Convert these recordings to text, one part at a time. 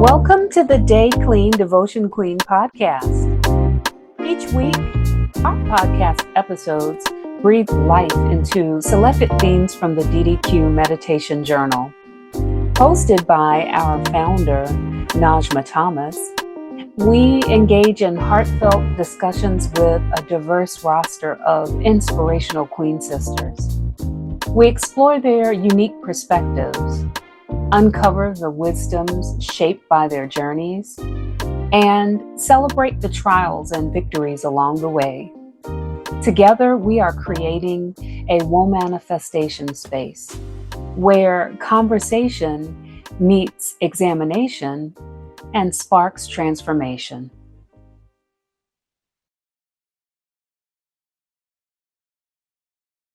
Welcome to the Dayclean Devotion Queen podcast. Each week, our podcast episodes breathe life into selected themes from the DDQ Meditation Journal. Hosted by our founder, Najma Thomas, we engage in heartfelt discussions with a diverse roster of inspirational Queen sisters. We explore their unique perspectives, uncover the wisdoms shaped by their journeys, and celebrate the trials and victories along the way. Together, we are creating a woe manifestation space where conversation meets examination and sparks transformation.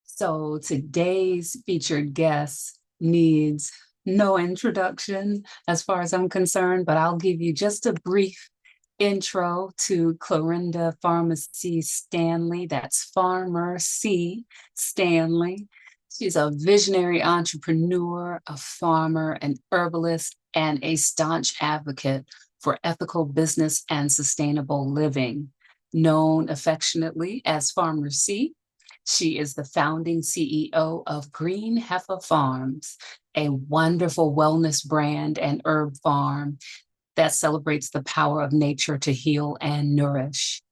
So today's featured guest needs no introduction as far as I'm concerned, but I'll give you just a brief intro to Clarenda Pharmacy Stanley. That's Farmer C. Stanley. She's a visionary entrepreneur, a farmer, an herbalist, and a staunch advocate for ethical business and sustainable living. Known affectionately as Farmer C, she is the founding CEO of Green Heffa Farms, a wonderful wellness brand and herb farm that celebrates the power of nature to heal and nourish.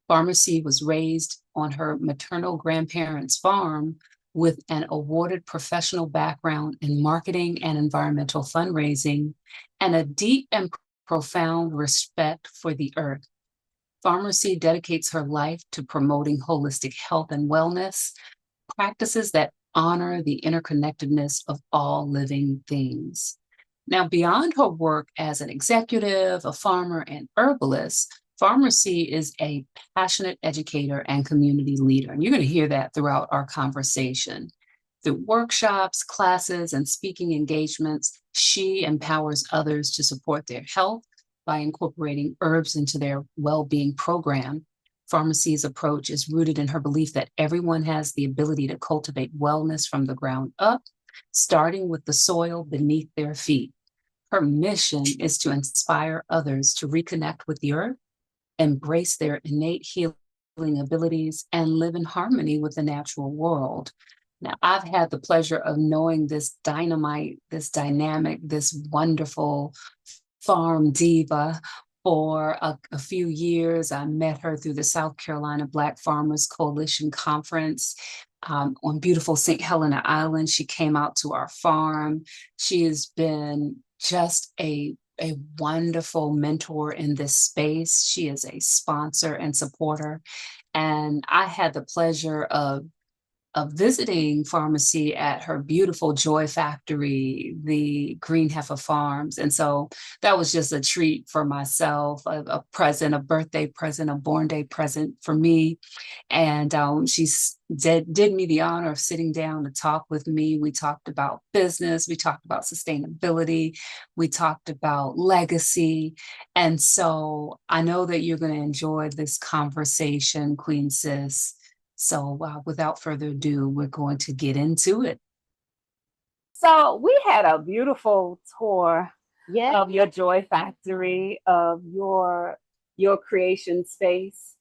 Pharmacy was raised on her maternal grandparents' farm with an awarded professional background in marketing and environmental fundraising and a deep and profound respect for the earth. Pharmacy dedicates her life to promoting holistic health and wellness, practices that honor the interconnectedness of all living things. Now, beyond her work as an executive, a farmer, and herbalist, Pharmacy is a passionate educator and community leader. And you're going to hear that throughout our conversation. Through workshops, classes, and speaking engagements, she empowers others to support their health by incorporating herbs into their well-being program. Pharmacy's approach is rooted in her belief that everyone has the ability to cultivate wellness from the ground up, starting with the soil beneath their feet. Her mission is to inspire others to reconnect with the earth, embrace their innate healing abilities, and live in harmony with the natural world. Now, I've had the pleasure of knowing this dynamite, this dynamic, this wonderful farm diva for a few years. I met her through the South Carolina Black Farmers Coalition Conference on beautiful St. Helena Island. She came out to our farm. She has been just a wonderful mentor in this space. She is a sponsor and supporter. And I had the pleasure of visiting Pharmacy at her beautiful Joy Factory, the Green Heffa Farms. And so that was just a treat for myself, a present, a birthday present, a born day present for me. And she did me the honor of sitting down to talk with me. We talked about business, we talked about sustainability, we talked about legacy. And so I know that you're going to enjoy this conversation, Queen Sis. So without further ado, we're going to get into it. So we had a beautiful tour of your Joy Factory, of your creation space.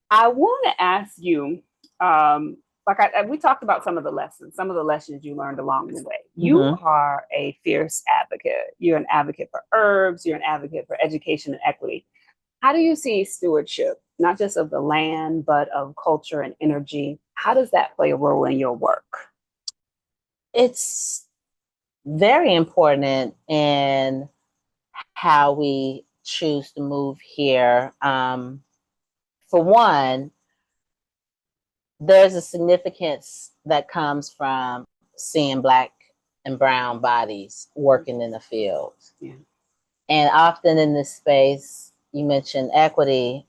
I want to ask you, we talked about some of the lessons you learned along the way. You are a fierce advocate. You're an advocate for herbs. You're an advocate for education and equity. How do you see stewardship, not just of the land, but of culture and energy? How does that play a role in your work? It's very important in how we choose to move here. For one, there's a significance that comes from seeing Black and brown bodies working in the field. Yeah. And often in this space, you mentioned equity.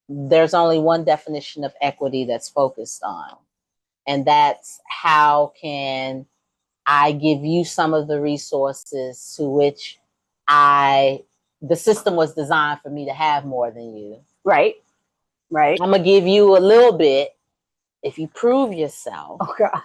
There's only one definition of equity that's focused on, and that's how can I give you some of the resources to which the system was designed for me to have more than you. Right. I'm gonna give you a little bit if you prove yourself. Oh God.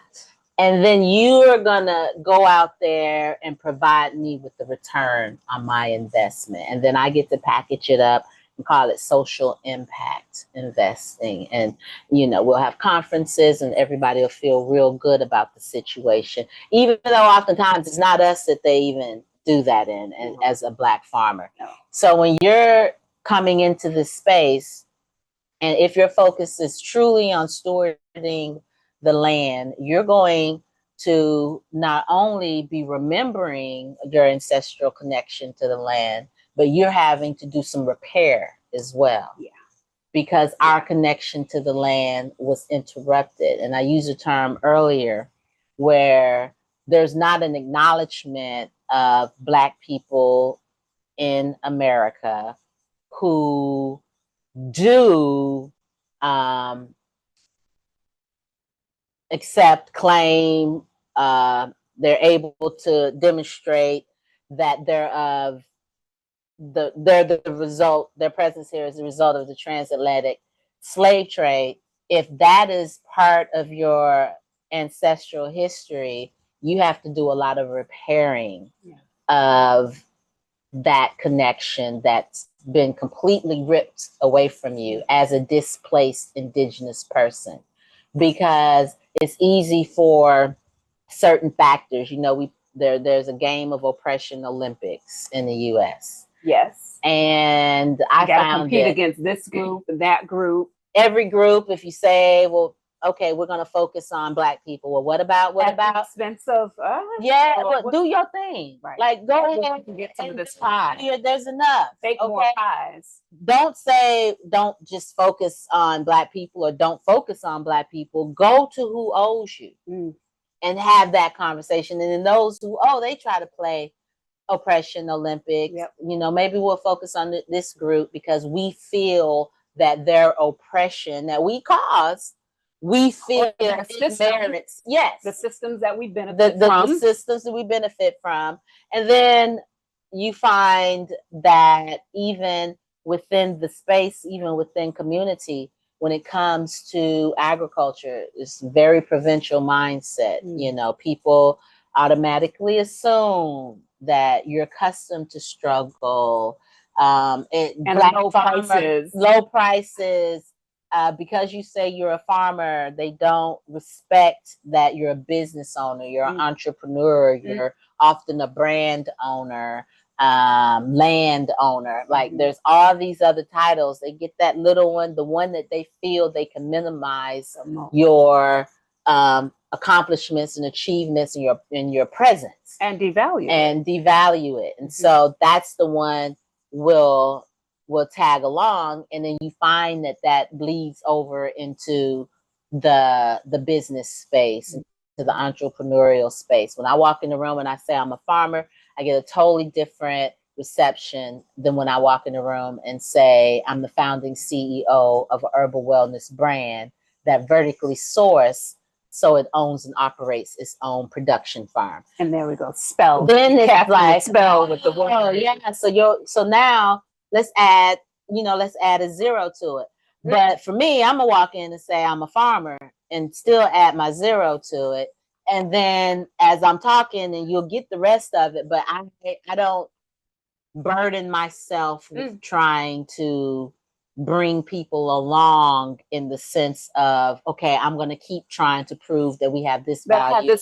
And then you are going to go out there and provide me with the return on my investment. And then I get to package it up and call it social impact investing. And, you know, we'll have conferences and everybody will feel real good about the situation, even though oftentimes it's not us that they even do that in and as a Black farmer. So when you're coming into this space, and if your focus is truly on stewarding the land, you're going to not only be remembering your ancestral connection to the land, but you're having to do some repair as well. Yeah. Because our connection to the land was interrupted. And I used a term earlier where there's not an acknowledgement of Black people in America who do accept, claim, they're able to demonstrate that they're the result, their presence here is the result of the transatlantic slave trade. If that is part of your ancestral history, you have to do a lot of repairing of that connection that's been completely ripped away from you as a displaced Indigenous person, because it's easy for certain factors. You know, there's a game of oppression Olympics in the U.S. Yes. And I found compete against this group, that group. Every group, if you say, well, okay, we're going to focus on Black people. Well, what about? At the expense of well, do your thing. Right. Like, go ahead and get some of this pie. There's enough. Make more pies. Don't say, don't just focus on Black people, or don't focus on Black people. Go to who owes you and have that conversation. And then those who, they try to play oppression Olympics, you know, maybe we'll focus on this group because we feel that their oppression that we caused, we feel it merits. Yes. The systems that we benefit from. The systems that we benefit from. And then you find that even within the space, even within community, when it comes to agriculture, it's very provincial mindset. You know, people automatically assume that you're accustomed to struggle, and low prices. Because you say you're a farmer, they don't respect that you're a business owner, you're an entrepreneur, you're often a brand owner, land owner. Like there's all these other titles. They get that little one, the one that they feel they can minimize your accomplishments and achievements in your presence and devalue it. And so that's the one will tag along, and then you find that bleeds over into the business space, into the entrepreneurial space. When I walk in the room and I say I'm a farmer, I get a totally different reception than when I walk in the room and say I'm the founding CEO of an herbal wellness brand that vertically source, so it owns and operates its own production farm. And there we go. Spell. Then it's like spell with the word. Oh yeah. So now let's add a zero to it. But for me, I'm gonna walk in and say I'm a farmer and still add my zero to it. And then as I'm talking, and you'll get the rest of it, but I don't burden myself with trying to bring people along in the sense of, okay, I'm going to keep trying to prove that we have this value.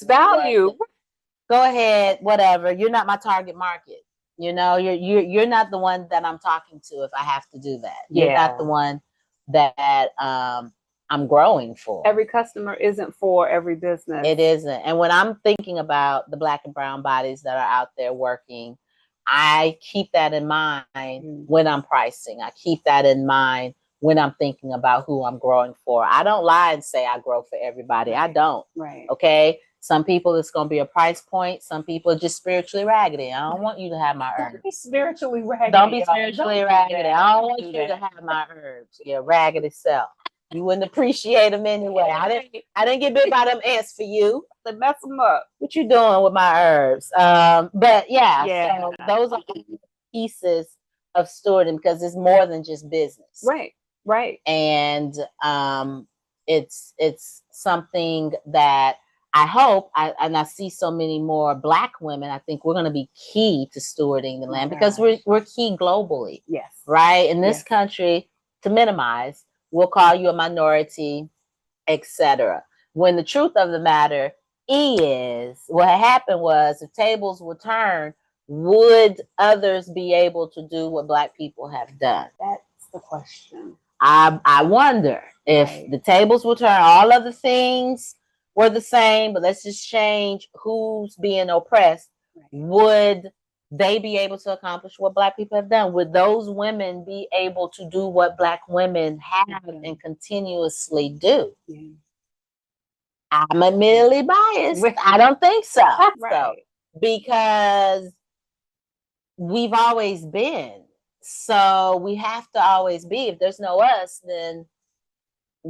Go ahead, whatever. You're not my target market. You know, you're not the one that I'm talking to if I have to do that. You're not the one that I'm growing for. Every customer isn't for every business. It isn't. And when I'm thinking about the Black and brown bodies that are out there working, I keep that in mind when I'm pricing. I keep that in mind when I'm thinking about who I'm growing for. I don't lie and say I grow for everybody. I don't. Right. Okay. Some people, it's going to be a price point. Some people are just spiritually raggedy. I don't want you to have my herbs. Don't be spiritually raggedy. Don't be spiritually raggedy. I don't want you to have my herbs. You're raggedy self. You wouldn't appreciate them anyway. I didn't get bit by them ants for you. They mess them up. What you doing with my herbs? But so those are pieces of stewarding, because it's more than just business. Right. And it's something that I hope, and I see so many more Black women, I think we're going to be key to stewarding the land because we're key globally. Yes. Right? In this country, to minimize, we'll call you a minority, etc. When the truth of the matter is, what happened was, if tables were turned, would others be able to do what Black people have done? That's the question. I wonder if the tables will turn, all other things were the same, but let's just change who's being oppressed. Would they be able to accomplish what Black people have done? Would those women be able to do what Black women have and continuously do? I'm admittedly biased. I don't think so. So, because we've always been. So we have to always be. If there's no us, then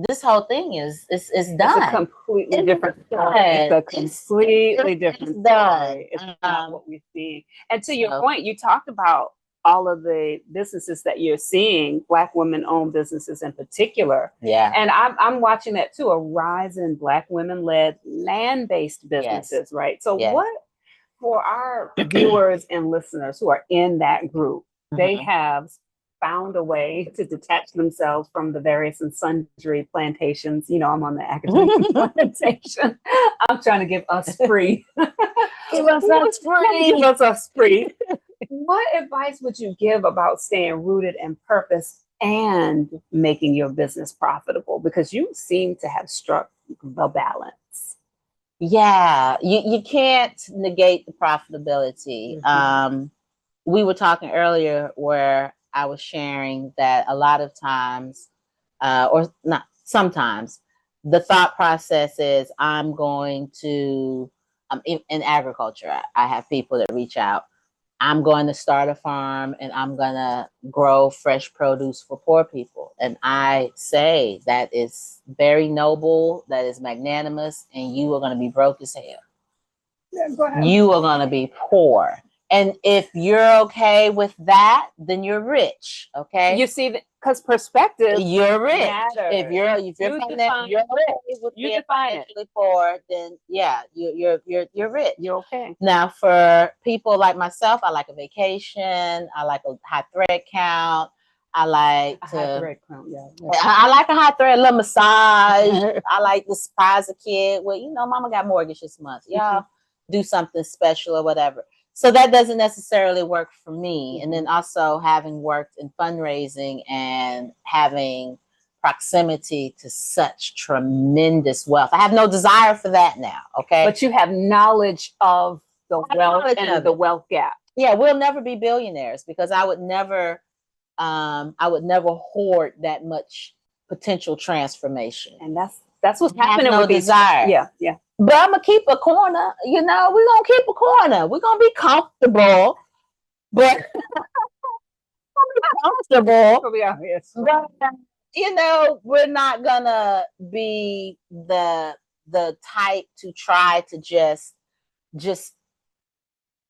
this whole thing is done. It's a completely different story. It's a completely different story. It's not what we're seeing. And to your point, you talked about all of the businesses that you're seeing, Black women-owned businesses in particular. Yeah. And I'm watching that too, a rise in Black women-led land-based businesses, right? So what, for our viewers and listeners who are in that group, they have found a way to detach themselves from the various and sundry plantations. You know, I'm on the academic plantation. I'm trying to give us free. Give us free. Give us free. What advice would you give about staying rooted in purpose and making your business profitable? Because you seem to have struck the balance. Yeah, you can't negate the profitability. We were talking earlier where I was sharing that a lot of times, or not sometimes, the thought process is I'm going to, in agriculture, I have people that reach out. I'm going to start a farm and I'm going to grow fresh produce for poor people. And I say that is very noble, that is magnanimous, and you are going to be broke as hell. Yeah, go ahead. You are going to be poor. And if you're okay with that, then you're rich. Okay. You see, because perspective, you're rich. matters. If you're rich, you define it. Poor, then yeah, you're rich. You're okay. Now, for people like myself, I like a vacation. I like a high thread count. I like high thread count. Yeah. I like a high thread, a little massage. I like to surprise a kid. Well, you know, mama got mortgage this month. Y'all do something special or whatever. So that doesn't necessarily work for me. And then also having worked in fundraising and having proximity to such tremendous wealth. I have no desire for that now. Okay. But you have knowledge of the wealth and the wealth gap. Yeah, we'll never be billionaires because I would never hoard that much potential transformation. And that's what's happening with these. Desire. Yeah. But I'm gonna keep a corner, you know, we're gonna keep a corner. We're gonna be comfortable, but but you know, we're not gonna be the type to try to just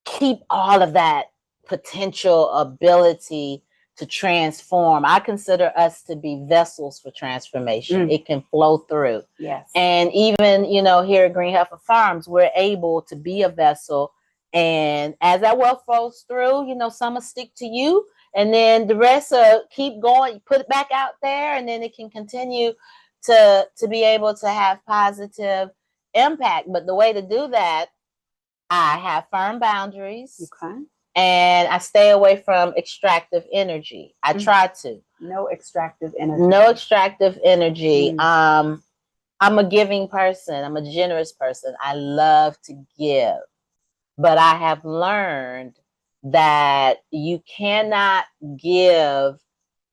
keep all of that potential ability to transform. I consider us to be vessels for transformation. It can flow through. Yes. And even, you know, here at Green Heffa Farms, we're able to be a vessel. And as that wealth flows through, you know, some will stick to you and then the rest keep going, put it back out there, and then it can continue to be able to have positive impact. But the way to do that, I have firm boundaries. Okay. And I stay away from extractive energy. I try to. No extractive energy. No extractive energy. I'm a giving person. I'm a generous person. I love to give. But I have learned that you cannot give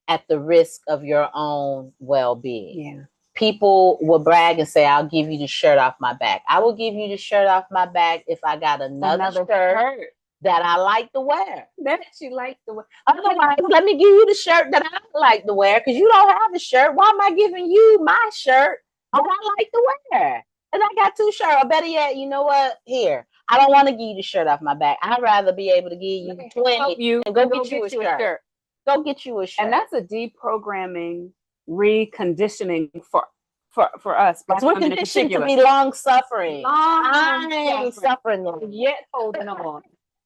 at the risk of your own well-being. Yeah. People will brag and say, I'll give you the shirt off my back. I will give you the shirt off my back if I got another shirt that I like to wear. That you like to wear. Otherwise, let me give you the shirt that I like to wear because you don't have a shirt. Why am I giving you my shirt that I like to wear? And I got two shirts. Or better yet, you know what? Here, I don't want to give you the shirt off my back. I'd rather be able to give you 20 and go get you a shirt. Go get you a shirt. And that's a deprogramming, reconditioning for for us, Black we're women in conditioned to particular. be long suffering. Long suffering. Yet holding on.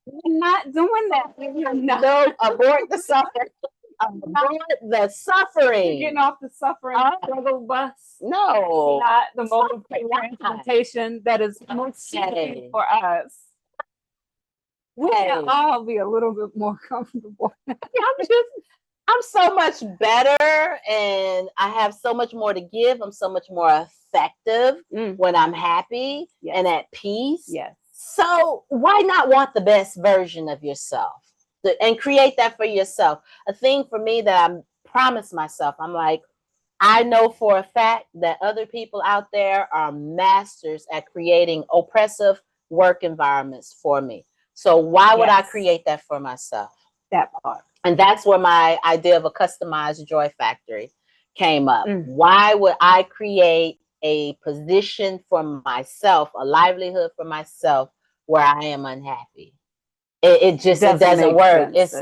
We're not doing that. We're not. No, abort the suffering. Abort the suffering. You're getting off the suffering struggle bus. No. Not the mode of transportation that is most suited for us. We can all be a little bit more comfortable. I'm so much better, and I have so much more to give. I'm so much more effective when I'm happy and at peace. Yes. So why not want the best version of yourself and create that for yourself? A thing for me that I promised myself, I'm like, I know for a fact that other people out there are masters at creating oppressive work environments for me. So why would I create that for myself? That part. And that's where my idea of a customized joy factory came up. Why would I create a position for myself, a livelihood for myself, where I am unhappy? It doesn't work. It's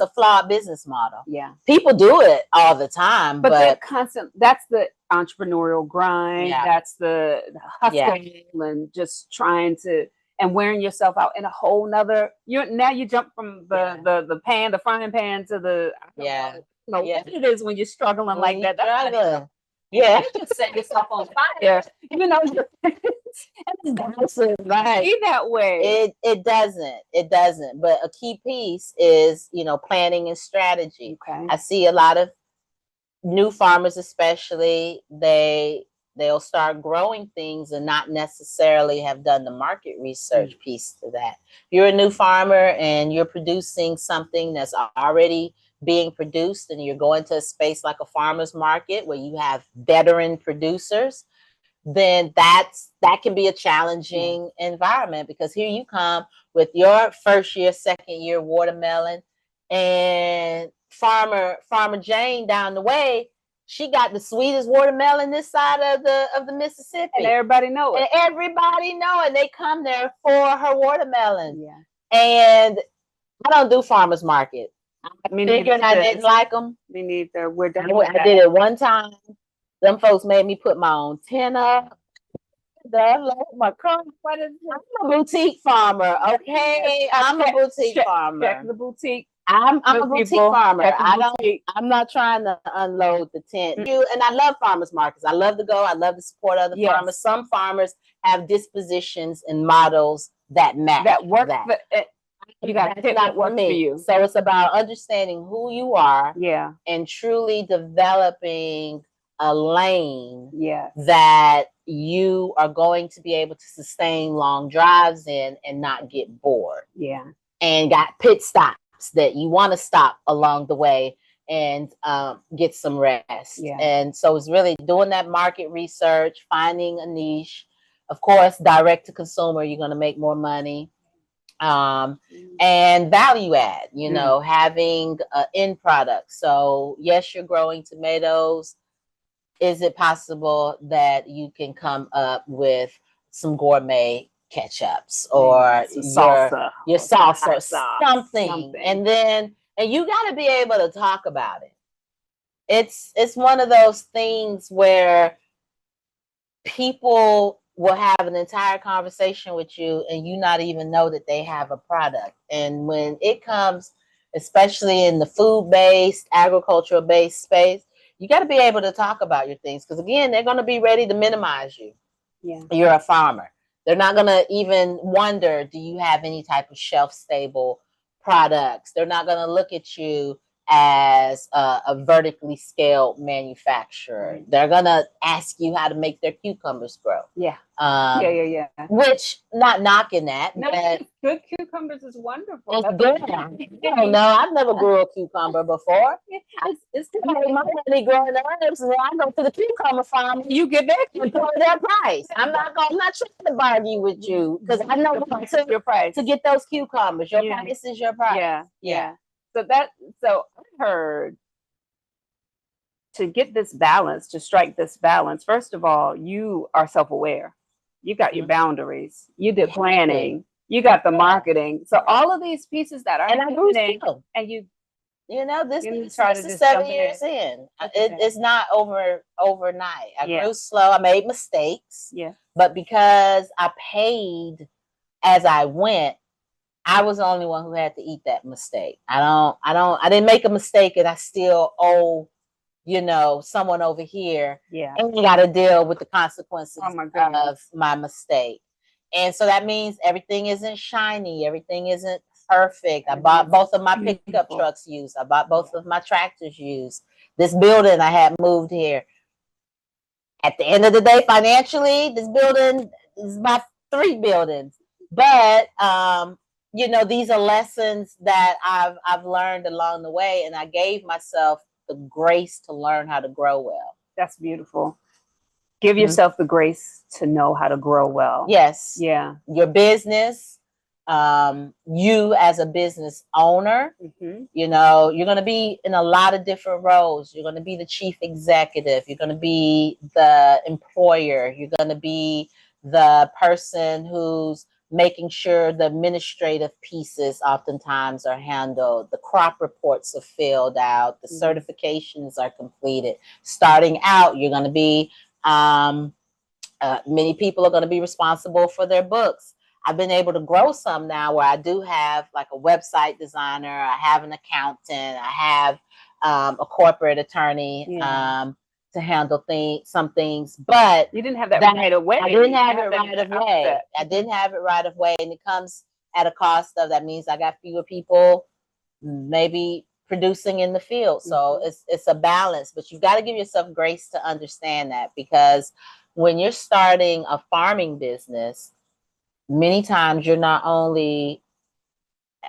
a flawed business model. Yeah. People do it all the time. But they're constant. That's the entrepreneurial grind. Yeah. That's the hustle and just trying to and wearing yourself out in a whole nother. You jump from the frying pan to the what it is when you're struggling like that. That's you just set yourself on fire. You know, it's that way. It doesn't. But a key piece is, planning and strategy. Okay. I see a lot of new farmers, especially, they'll start growing things and not necessarily have done the market research piece to that. You're a new farmer and you're producing something that's already being produced, and you're going to a space like a farmer's market where you have veteran producers, then that can be a challenging environment, because here you come with your first year, second year watermelon, and farmer Jane down the way, she got the sweetest watermelon this side of the Mississippi, and everybody know it. And they come there for her watermelon. Yeah. And I don't do farmers market. I figured I didn't like them. Me neither. We're done. I did it one time. Them folks made me put my own tent up. I'm a boutique farmer, okay? I'm a boutique farmer. Check the boutique. I'm a boutique farmer. I'm not trying to unload the tent. And I love farmers markets. I love to go. I love to support other farmers. Some farmers have dispositions and models that match that work. You got to pick what works for you. So it's about understanding who you are, and truly developing a lane that you are going to be able to sustain long drives in and not get bored. Yeah. And got pit stops that you want to stop along the way and get some rest. Yeah. And so it's really doing that market research, finding a niche. Of course, direct to consumer, you're going to make more money. And value add, having an end product. So yes, you're growing tomatoes. Is it possible that you can come up with some gourmet ketchups or your salsa, something. And you got to be able to talk about it. It's one of those things where people will have an entire conversation with you and you not even know that they have a product. And when it comes, especially in the food-based, agricultural-based space, you got to be able to talk about your things, because again, they're going to be ready to minimize you. Yeah. You're a farmer. They're not going to even wonder, do you have any type of shelf-stable products? They're not going to look at you as a vertically scaled manufacturer. They're going to ask you how to make their cucumbers grow. Yeah. Which, not knocking that. No, but good cucumbers is wonderful. It's good. I don't know. I've never grew a cucumber before. It's like my money growing herbs, and I go to the cucumber farm. You get that and pay their price. I'm not trying to bargain with you, because I know your price to get those cucumbers. Your price is your price. Yeah. So I heard, to get this balance, to strike this balance, first of all, you are self-aware. You got your boundaries. You did planning. You got the marketing. So all of these pieces that are happening, and you You know, this is 7 years in. It's not overnight. I grew slow. I made mistakes. Yeah. But because I paid as I went, I was the only one who had to eat that mistake. I didn't make a mistake and I still owe, you know, someone over here. Yeah. And you got to deal with the consequences of my mistake. And so that means everything isn't shiny. Everything isn't perfect. I bought both of my pickup trucks used. I bought both of my tractors used. This building I had moved here. At the end of the day, financially, this building is about 3 buildings. But you know, these are lessons that I've learned along the way, and I gave myself the grace to learn how to grow well. That's beautiful. Give yourself the grace to know how to grow well. Yes. Yeah. Your business, you as a business owner, you know, you're going to be in a lot of different roles. You're going to be the chief executive. You're going to be the employer. You're going to be the person who's making sure the administrative pieces oftentimes are handled. The crop reports are filled out. The certifications are completed. Starting out, you're going to be, many people are going to be responsible for their books. I've been able to grow some now where I do have like a website designer. I have an accountant. I have a corporate attorney to handle some things. But you didn't have that right away. I didn't have it right away. I didn't have it right away. And it comes at a cost of, that means I got fewer people maybe producing in the field. So it's a balance. But you've got to give yourself grace to understand that, because when you're starting a farming business, many times you're not only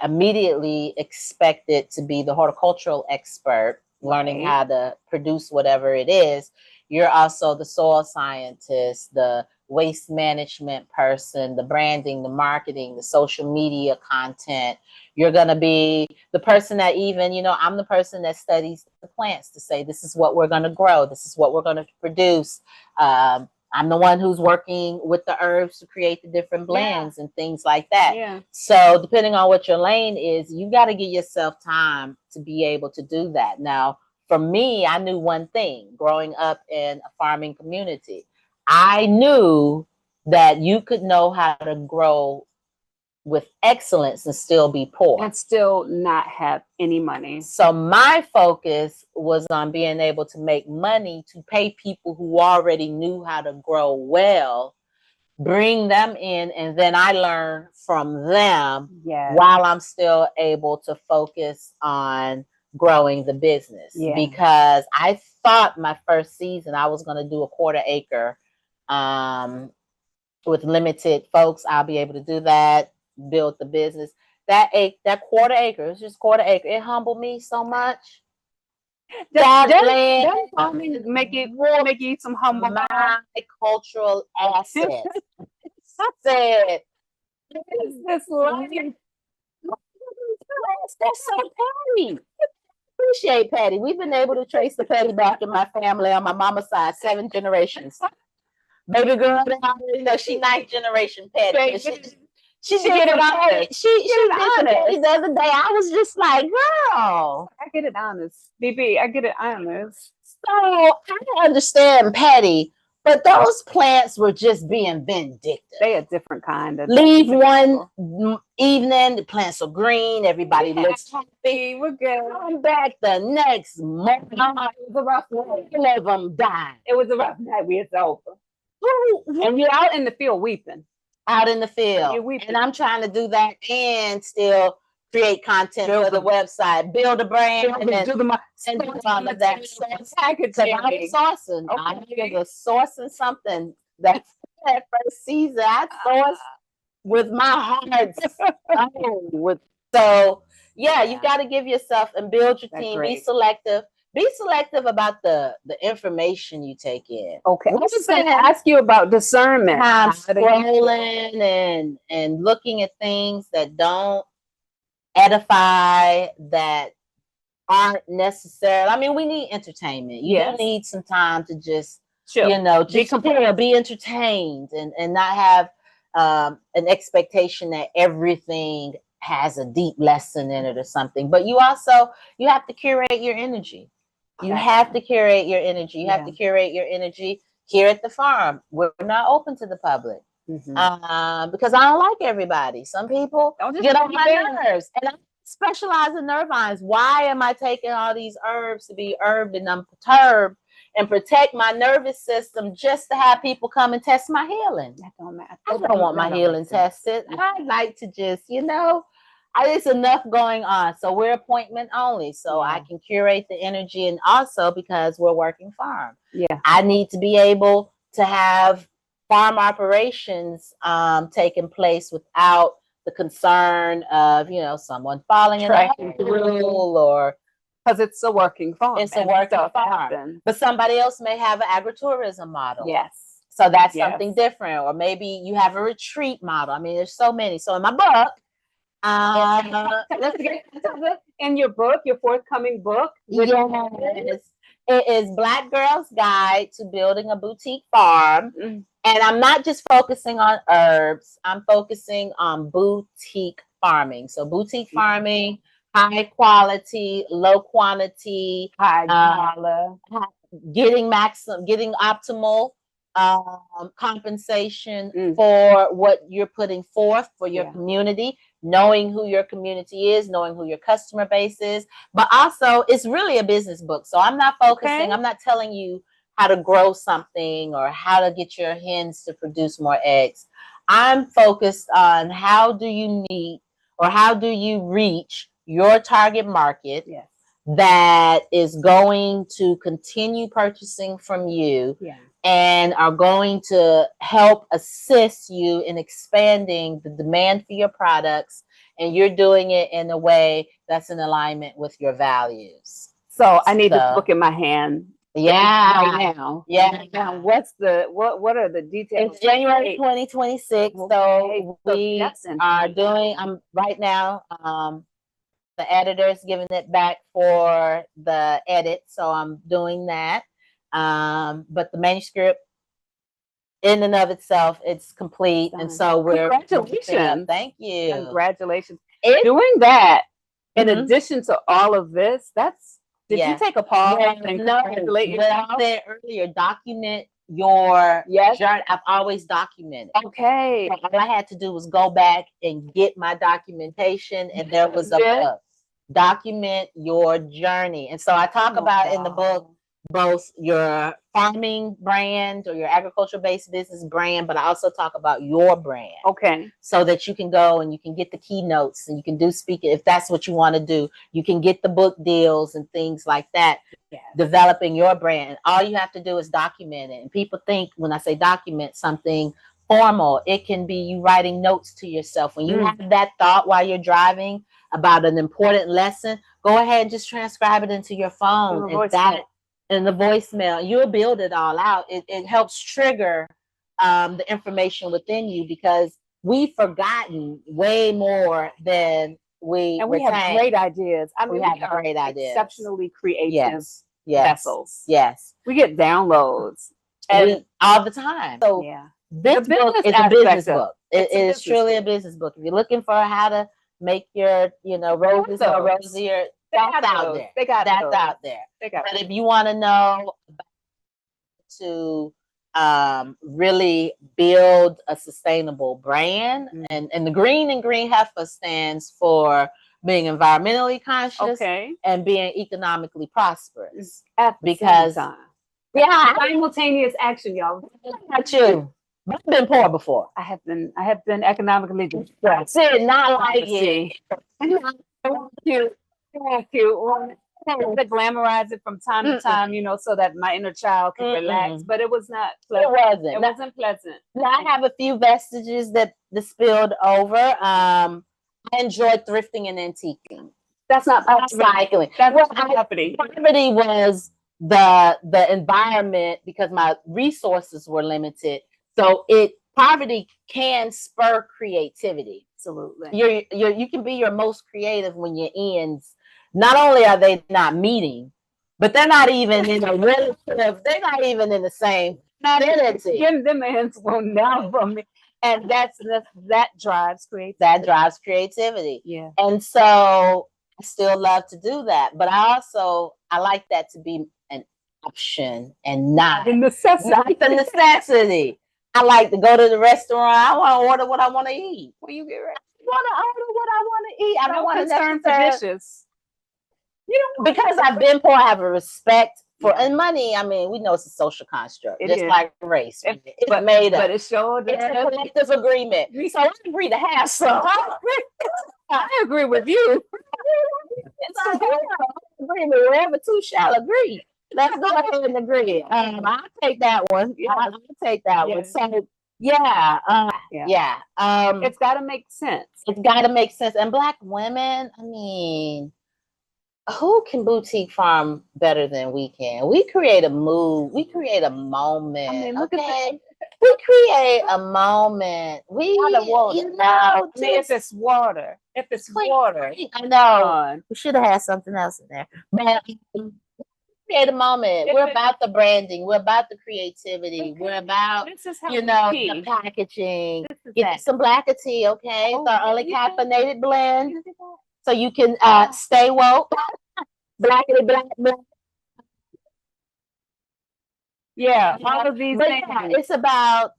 immediately expected to be the horticultural expert, learning how to produce whatever it is. You're also the soil scientist, the waste management person, the branding, the marketing, the social media content. You're going to be the person that even, you know, I'm the person that studies the plants to say, this is what we're going to grow. This is what we're going to produce. I'm the one who's working with the herbs to create the different blends and things like that. Yeah. So depending on what your lane is, you got to give yourself time to be able to do that. Now, for me, I knew one thing growing up in a farming community. I knew that you could know how to grow with excellence and still be poor. And still not have any money. So my focus was on being able to make money to pay people who already knew how to grow well, bring them in, and then I learn from them while I'm still able to focus on growing the business. Because I thought my first season I was going to do a 1/4 acre with limited folks. I'll be able to do that, build the business. That 1/4 acre, it's just 1/4 acre. It humbled me so much. That land make you some humble. My cultural asset. Said, this land? That's so petty. Appreciate Patty. We've been able to trace the Patty back in my family on my mama's side, 7 generations. Baby girl, you know, she 9th generation Patty. She get it honest. She did the other day. I was just like, girl. I get it honest. BB, I get it honest. So I understand Patty, but those plants were just being vindictive. They a different kind of. Leave one evening, the plants are green, everybody looks happy. We're good. Come back the next morning. It was a rough night. All of them died. It was a rough night. It's over. And you're out in the field weeping. Out in the field. And I'm trying to do that and still create content for the website, build a brand, and do all of that. Packaging. I'm sourcing. I was sourcing something that first season. I sourced with my heart. So yeah, you've got to give yourself and build your team. Be selective. Be selective about the information you take in. Okay. I was going to ask you about discernment. I'm scrolling and looking at things that don't edify, that aren't necessary. I mean, we need entertainment. You do need some time to just, you know, just be entertained and not have an expectation that everything has a deep lesson in it or something. But you have to curate your energy. You have to curate your energy. You have to curate your energy here at the farm. We're not open to the public. Because I don't like everybody. Some people get on my nerves, and I specialize in nerve vines. Why am I taking all these herbs to be herbed and I'm perturbed and protect my nervous system just to have people come and test my healing? I don't want my healing tested. I like to just, there's enough going on. So we're appointment only. So I can curate the energy, and also because we're working farm. I need to be able to have farm operations taking place without the concern of, someone falling in a hole, or because it's a working farm. It's a working farm. But somebody else may have an agritourism model. So that's something different. Or maybe you have a retreat model. I mean, there's so many. So in my book, in your book, your forthcoming book, it is Black Girl's Guide to Building a Boutique Farm. And I'm not just focusing on herbs. I'm focusing on boutique farming. So boutique farming, high quality, low quantity, getting optimal compensation for what you're putting forth for your community, knowing who your community is, knowing who your customer base is. But also, it's really a business book. So I'm not focusing, I'm not telling you how to grow something or how to get your hens to produce more eggs. I'm focused on how do you reach your target market that is going to continue purchasing from you and are going to help assist you in expanding the demand for your products, and you're doing it in a way that's in alignment with your values. So I need this book in my hand. Right now. Now, what are the details? It's January 2026. So we are doing. Right now. The editor's giving it back for the edit, so I'm doing that. But the manuscript, in and of itself, it's complete, and so we're congratulations. Thank you. Congratulations. Doing that in addition to all of this, did you take a pause and congratulate yourself? I said earlier, document your journey. I've always documented. Okay. So all I had to do was go back and get my documentation, and there was a document your journey. And so I talk about in the book both your farming brand or your agriculture-based business brand, but I also talk about your brand. Okay. So that you can go and you can get the keynotes and you can do speaking if that's what you want to do. You can get the book deals and things like that. Developing your brand. And all you have to do is document it. And people think when I say document something formal, it can be you writing notes to yourself. When you have that thought while you're driving about an important lesson, go ahead and just transcribe it into your phone in the voicemail. You'll build it all out. It helps trigger the information within you, because we've forgotten way more than we have great ideas. I mean, we have great ideas. Exceptionally creative vessels. We get downloads all the time. So this book is a business book. It is truly a business book. If you're looking for how to make your, roses or rosier, that's out there. That's out there. But if you want to know to really build a sustainable brand, and the green in Green Heffa stands for being environmentally conscious and being economically prosperous. Because simultaneous action, y'all. Not you. But I've been poor before. I have been economically distressed. Not like it. Thank you. To glamorize it from time to time, so that my inner child can relax. But it was not pleasant. It wasn't pleasant. I have a few vestiges that spilled over. I enjoyed thrifting and antiquing. That's not recycling. That's poverty. Poverty was the environment, because my resources were limited. So poverty can spur creativity. Absolutely. You can be your most creative when your ends, not only are they not meeting, but they're not even in a relative, they're not even in the same entity. Them ends will never meet. And that drives creativity. That drives creativity. Yeah. And so I still love to do that. But I like that to be an option and not the necessity. Not the necessity. I like to go to the restaurant. I want to order what I want to eat. When you get ready. I want to order what I want to eat. I don't want to concern for dishes. You know, because I've been poor, I have a respect for and money. I mean, we know it's a social construct, just like race. It's made up. But it's sure it's a collective agreement. So I agree to have some. I agree with you. It's a agreement. Wherever two shall agree. Let's go ahead and agree. I'll take that one. Yeah. I'll take that one. So yeah. It's got to make sense. It's got to make sense. And Black women, I mean, who can boutique farm better than we can? We create a mood. We create a moment. I mean, look at that. We create a moment. We, water. You know, if it's water. I know. We should have had something else in there. But create a moment. We're about the branding. We're about the creativity. We're about, the packaging. Get some black tea, okay? It's our only caffeinated blend. So you can stay woke. Blackity black. Yeah, all of these things. Yeah, it's about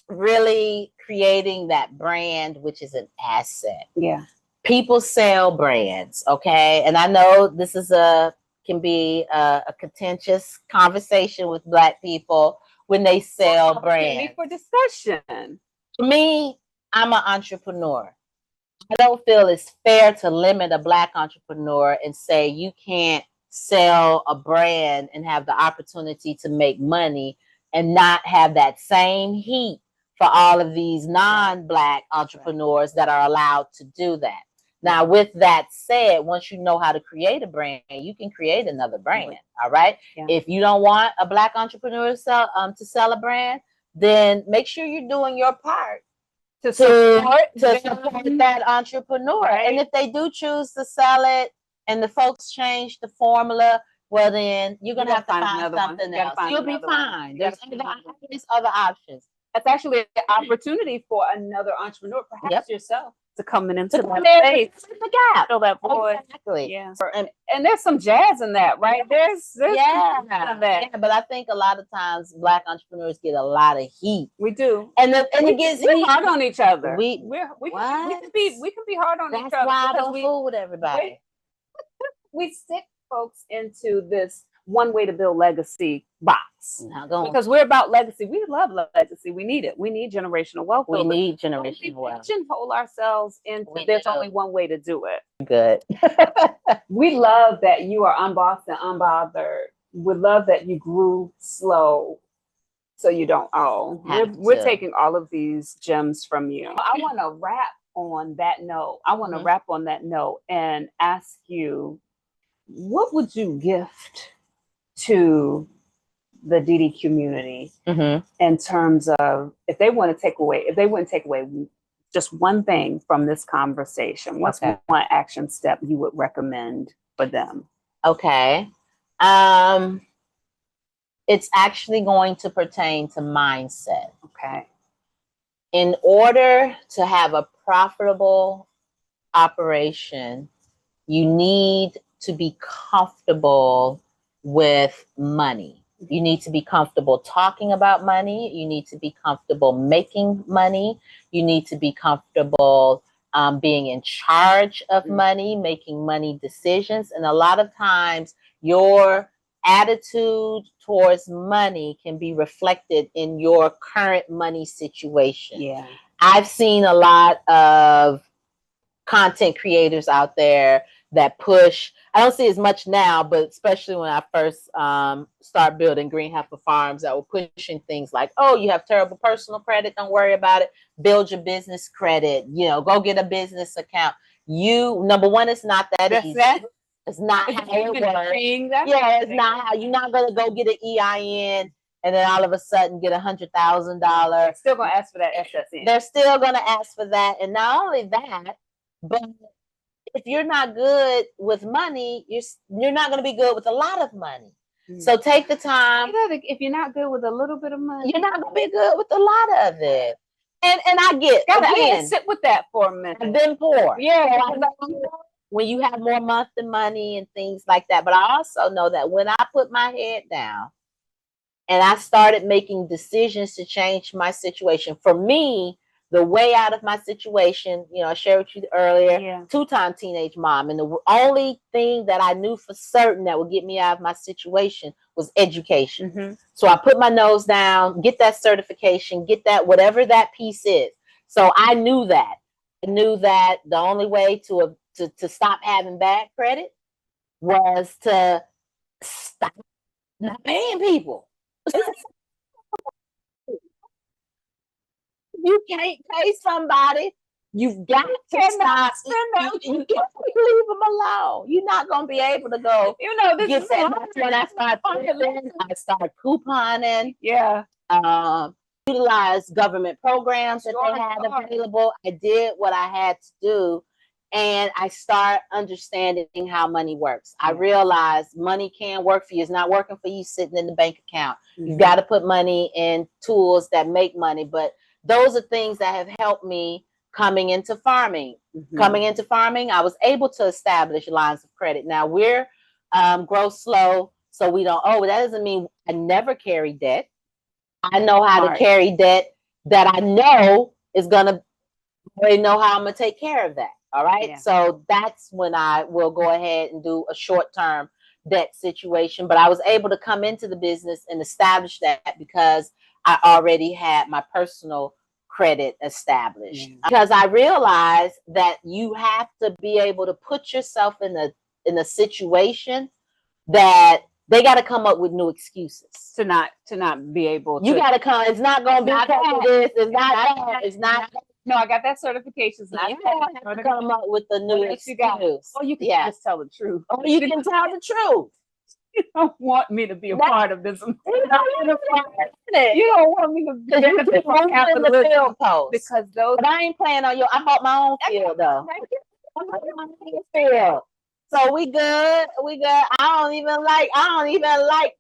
really creating that brand, which is an asset. Yeah. People sell brands, okay? And I know this is can be a contentious conversation with Black people when they sell brands. For discussion. For me, I'm an entrepreneur. I don't feel it's fair to limit a Black entrepreneur and say you can't sell a brand and have the opportunity to make money and not have that same heat for all of these non-Black entrepreneurs that are allowed to do that. Now, with that said, once you know how to create a brand, you can create another brand. All right. Yeah. If you don't want a Black entrepreneur to sell a brand, then make sure you're doing your part to support that entrepreneur. Right. And if they do choose to sell it and the folks change the formula, well, then you're going to have to find something else. You'll be fine. There's other options. That's actually an opportunity for another entrepreneur, perhaps yourself, to come into the space. The gap. Fill that void. Exactly. Yeah. And there's some jazz in that, right? There's that. Yeah, but I think a lot of times Black entrepreneurs get a lot of heat. We do. And it gets hard on each other. We can be hard on each other. That's why I don't fool with everybody. We stick folks into this one way to build legacy box. Because we're about legacy. We love legacy. We need it. We need generational wealth. We need generational wealth. We pigeonhole ourselves into there's only one way to do it. Good. We love that you are unbossed and unbothered. We love that you grew slow so you don't owe. We're taking all of these gems from you. I want to wrap on that note. And ask you, what would you gift to the DD community in terms of if they wouldn't take away just one thing from this conversation, what's one action step you would recommend for them? Okay. It's actually going to pertain to mindset. Okay. In order to have a profitable operation, you need to be comfortable with money. You need to be comfortable talking about money. You need to be comfortable making money. You need to be comfortable being in charge of money, making money decisions. And a lot of times your attitude towards money can be reflected in your current money situation. Yeah. I've seen a lot of content creators out there that push. I don't see as much now, but especially when I first started building Green Heffa farms, that were pushing things like, oh, you have terrible personal credit, don't worry about it. Build your business credit, go get a business account. Number one, it's not that easy. It's not how it works. It's not how you're not gonna go get an EIN and then all of a sudden get $100,000. Still gonna ask for that SSN. They're still gonna ask for that, and not only that, but if you're not good with money, you're not going to be good with a lot of money. So take the time. If you're not good with a little bit of money, you're not going to be good with a lot of it. And I get, gotta sit with that for a minute. I've been poor. Yeah. When you have more monthly money and things like that. But I also know that when I put my head down and I started making decisions to change my situation, for me, the way out of my situation, you know, I shared with you earlier, 2-time teenage mom. And the only thing that I knew for certain that would get me out of my situation was education. So I put my nose down, get that certification, get that, whatever that piece is. So I knew that. I knew that the only way to stop having bad credit was to stop not paying people. You can't pay somebody. You've got to stop. You can't leave them alone. You're not going to be able to go. You know, this get is that. When I started couponing. Yeah. Utilize government programs that they had available. I did what I had to do. And I start understanding how money works. I realized money can work for you. It's not working for you sitting in the bank account. You've got to put money in tools that make money. But those are things that have helped me coming into farming. Coming into farming, I was able to establish lines of credit. Now we're grow slow, so we don't owe. That doesn't mean I never carry debt. I know how to carry debt that I know is gonna. I know how I'm gonna take care of that. All right. So that's when I will go ahead and do a short-term debt situation. But I was able to come into the business and establish that because I already had my personal credit established. Because I realized that you have to be able to put yourself in a situation that they got to come up with new excuses to not be able to. You got to come. It's not going to be this. It's not that. It's not. No, I got that certification. You have to come up with a new excuse. Oh, you can just tell the truth. Oh, you can tell the truth. You don't want me to be a part of this. You don't want me to be in the field post because those. But I ain't playing on your. I bought my own field though. I bought my own field. So we good. We good. I don't even like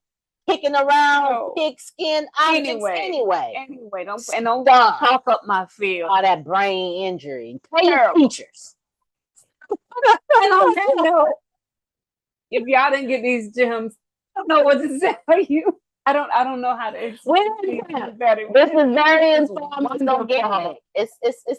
kicking around pigskin anyway. Don't talk up my field. All that brain injury. Pay your teachers. If y'all didn't get these gems, I don't know what to tell you. I don't know how to explain it better. This is very informal. It's organic. It's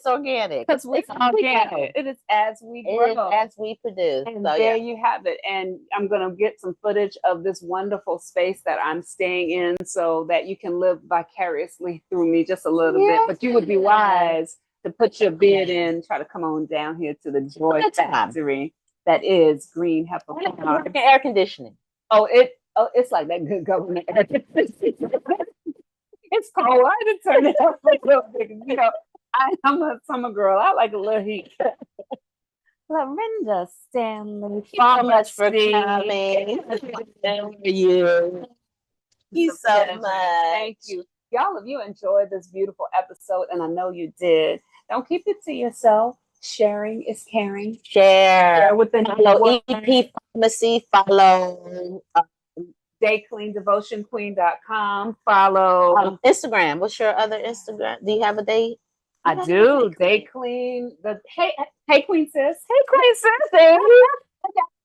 organic. It's organic. It is as we grow. It is as we produce. And so, there you have it. And I'm gonna get some footage of this wonderful space that I'm staying in so that you can live vicariously through me just a little bit. But you would be wise to put your bid in, try to come on down here to the Joy Factory that is Green Heffa. Air conditioning. It's like that good government air conditioning. It's cold. I had to turn it up a little bit. You know, I'm a summer girl. I like a little heat. Clarenda, Stanley, thank you so much for coming. Thank you so much. Thank you. Y'all, if you enjoyed this beautiful episode, and I know you did, don't keep it to yourself. Sharing is caring. Share with the follow EP Pharmacy. Follow Dayclean, devotionqueen.com. Follow Instagram. What's your other Instagram? Do you have a date? I do. Dayclean. Hey Queen Sis. Hey Queen Sis.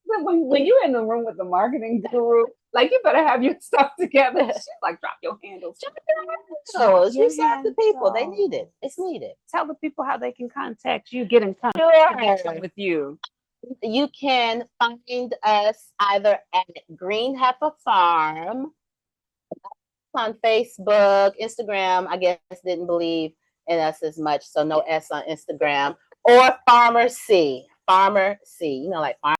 When you're in the room with the marketing guru, like you better have your stuff together. She's like, drop your handles. You serve the people. They need it. It's needed. Tell the people how they can contact you, get in contact with you. You can find us either at Green Heffa Farm on Facebook, Instagram. I guess didn't believe in us as much, so no S on Instagram, or Farmer C. You know, like farm.